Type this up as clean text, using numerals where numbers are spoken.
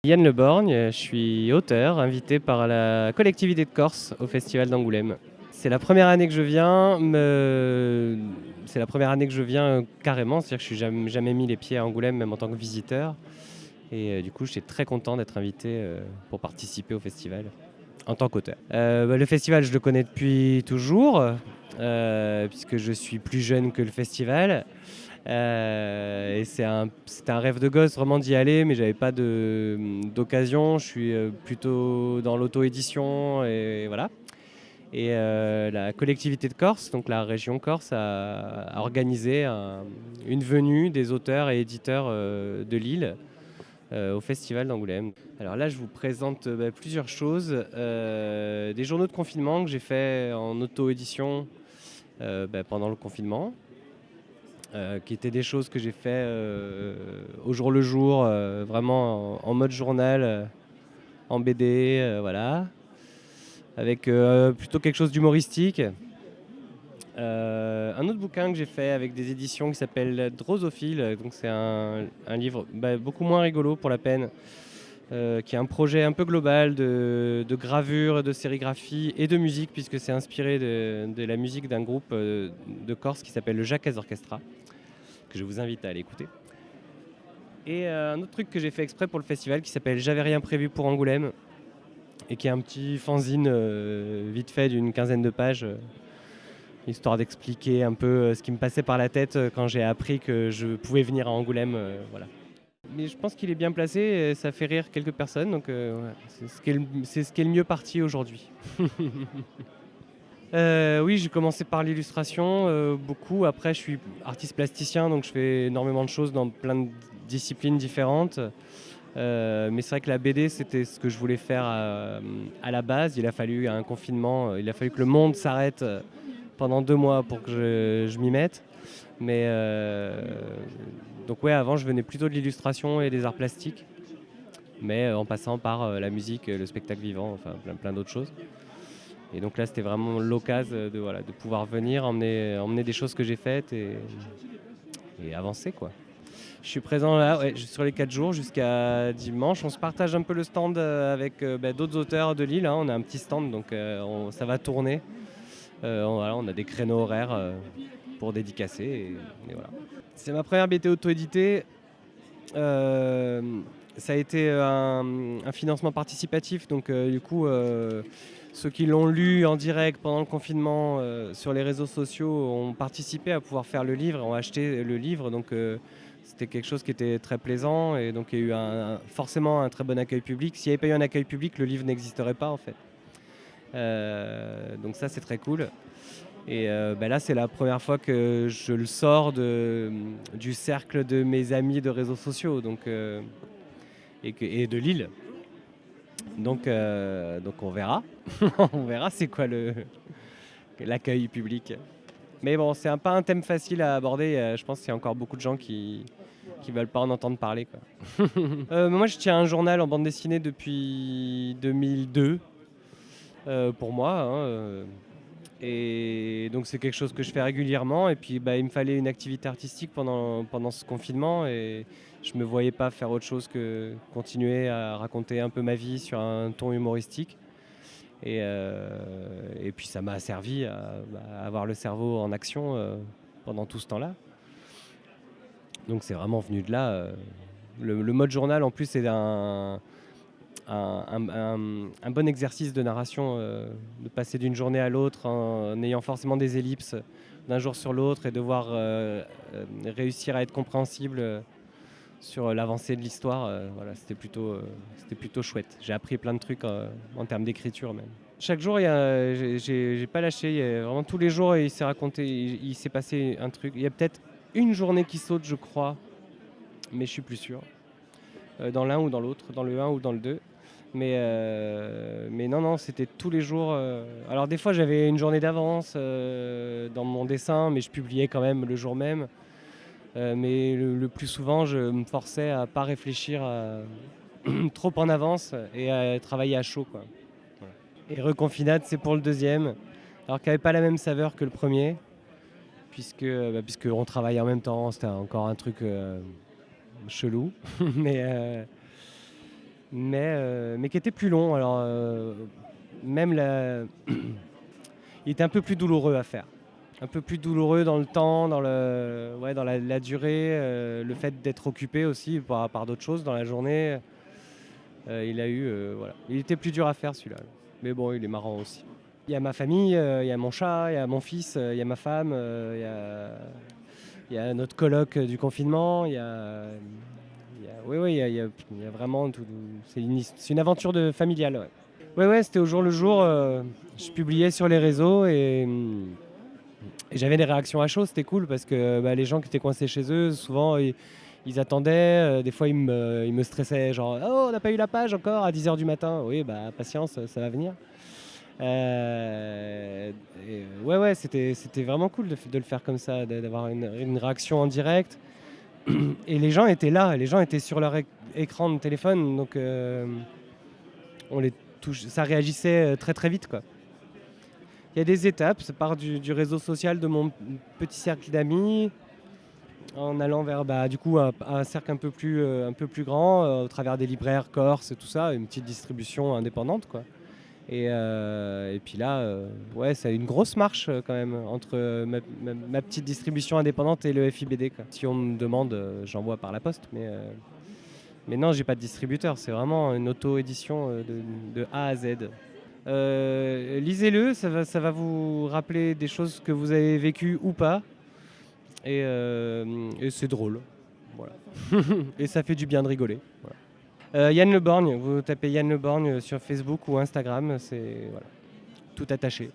Yann Le Borgne, je suis auteur, invité par la collectivité de Corse au Festival d'Angoulême. C'est la première année que je viens, c'est la première année que je viens carrément, c'est-à-dire que je suis jamais mis les pieds à Angoulême, même en tant que visiteur. Et du coup, j'étais très content d'être invité pour participer au festival en tant qu'auteur. Le festival, je le connais depuis toujours, puisque je suis plus jeune que le festival. Et c'était un rêve de gosse vraiment d'y aller, mais j'avais pas d'occasion. Je suis plutôt dans l'auto-édition et voilà. Et la collectivité de Corse, donc la région Corse, a organisé une venue des auteurs et éditeurs de l'île au Festival d'Angoulême. Alors là, je vous présente plusieurs choses. Des journaux de confinement que j'ai fait en auto-édition pendant le confinement. Qui étaient des choses que j'ai fait au jour le jour, vraiment en mode journal, en BD, voilà, avec plutôt quelque chose d'humoristique. Un autre bouquin que j'ai fait avec des éditions qui s'appelle Drosophile, donc c'est un livre beaucoup moins rigolo pour la peine, qui est un projet un peu global de gravure, de sérigraphie et de musique, puisque c'est inspiré de la musique d'un groupe de Corse qui s'appelle le Jacques Orchestra, que je vous invite à aller écouter. Et un autre truc que j'ai fait exprès pour le festival qui s'appelle J'avais rien prévu pour Angoulême, et qui est un petit fanzine vite fait d'une quinzaine de pages, histoire d'expliquer un peu ce qui me passait par la tête quand j'ai appris que je pouvais venir à Angoulême. Voilà. Mais je pense qu'il est bien placé, et ça fait rire quelques personnes, donc ouais, c'est ce qui est le mieux parti aujourd'hui. Oui, j'ai commencé par l'illustration, beaucoup. Après, je suis artiste plasticien, donc je fais énormément de choses dans plein de disciplines différentes. Mais c'est vrai que la BD, c'était ce que je voulais faire à la base. Il a fallu un confinement, il a fallu que le monde s'arrête pendant 2 mois pour que je m'y mette. Mais donc ouais, avant, je venais plutôt de l'illustration et des arts plastiques, mais en passant par la musique, le spectacle vivant, enfin plein d'autres choses. Et donc là, c'était vraiment l'occasion de pouvoir venir, emmener des choses que j'ai faites et avancer, quoi. Je suis présent là sur les 4 jours jusqu'à dimanche. On se partage un peu le stand avec d'autres auteurs de Lille, hein. On a un petit stand, donc ça va tourner. On a des créneaux horaires pour dédicacer. Et voilà. C'est ma première BT auto-éditée. Euh, Ça a été un financement participatif, donc du coup, ceux qui l'ont lu en direct pendant le confinement sur les réseaux sociaux ont participé à pouvoir faire le livre, ont acheté le livre, donc c'était quelque chose qui était très plaisant, et donc il y a eu forcément un très bon accueil public. S'il n'y avait pas eu un accueil public, le livre n'existerait pas en fait. Donc ça, c'est très cool. Et là, c'est la première fois que je le sors du cercle de mes amis de réseaux sociaux, donc, et de Lille. Donc on verra. On verra c'est quoi l'accueil public. Mais bon, c'est pas un thème facile à aborder. Je pense qu'il y a encore beaucoup de gens qui veulent pas en entendre parler, quoi. Moi, je tiens un journal en bande dessinée depuis 2002, pour moi, hein, et donc c'est quelque chose que je fais régulièrement. Et puis il me fallait une activité artistique pendant ce confinement, et je me voyais pas faire autre chose que continuer à raconter un peu ma vie sur un ton humoristique. Et puis ça m'a servi à avoir le cerveau en action pendant tout ce temps-là. Donc c'est vraiment venu de là. Le mode journal, en plus, c'est un bon exercice de narration, de passer d'une journée à l'autre en ayant forcément des ellipses d'un jour sur l'autre, et devoir réussir à être compréhensible sur l'avancée de l'histoire. Voilà, c'était plutôt chouette. J'ai appris plein de trucs en termes d'écriture même. Chaque jour, j'ai pas lâché. Vraiment tous les jours, il s'est raconté, il s'est passé un truc. Il y a peut-être une journée qui saute, je crois, mais je suis plus sûr. Dans l'un ou dans l'autre, dans le 1 ou dans le 2. Mais non, c'était tous les jours. Alors des fois, j'avais une journée d'avance dans mon dessin, mais je publiais quand même le jour même. Mais le plus souvent, je me forçais à pas réfléchir trop en avance et à travailler à chaud, quoi. Voilà. Et Reconfinade, c'est pour le deuxième, alors qu'il n'avait pas la même saveur que le premier, puisque on travaillait en même temps. C'était encore un truc chelou. mais mais qui était plus long. Alors, même il était un peu plus douloureux à faire. Un peu plus douloureux dans le temps, dans la durée, le fait d'être occupé aussi par d'autres choses dans la journée. Voilà. Il était plus dur à faire celui-là. Mais bon, il est marrant aussi. Il y a ma famille, il y a mon chat, il y a mon fils, il y a ma femme, il y a notre coloc du confinement, oui, il y a vraiment tout. C'est une aventure familiale. Ouais, ouais, c'était au jour le jour. Je publiais sur les réseaux et j'avais des réactions à chaud. C'était cool parce que les gens qui étaient coincés chez eux, souvent ils attendaient. Des fois, ils me stressaient, genre oh, on n'a pas eu la page encore à 10h du matin. Oui, patience, ça va venir. Ouais, c'était vraiment cool de le faire comme ça, d'avoir une réaction en direct. Et les gens étaient là, les gens étaient sur leur écran de téléphone, donc on les touche, ça réagissait très très vite, quoi. Il y a des étapes, ça part du réseau social de mon petit cercle d'amis, en allant vers du coup un cercle un peu plus grand, au travers des libraires corse et tout ça, une petite distribution indépendante, quoi. Et puis là, ouais, ça a une grosse marche quand même entre ma petite distribution indépendante et le FIBD, quoi. Si on me demande, j'envoie par la poste, mais non, j'ai pas de distributeur. C'est vraiment une auto-édition de A à Z. Lisez-le, ça va vous rappeler des choses que vous avez vécues ou pas. Et c'est drôle. Voilà. Et ça fait du bien de rigoler. Voilà. Yann Le Borgne, vous tapez Yann Le Borgne sur Facebook ou Instagram, c'est voilà, tout attaché.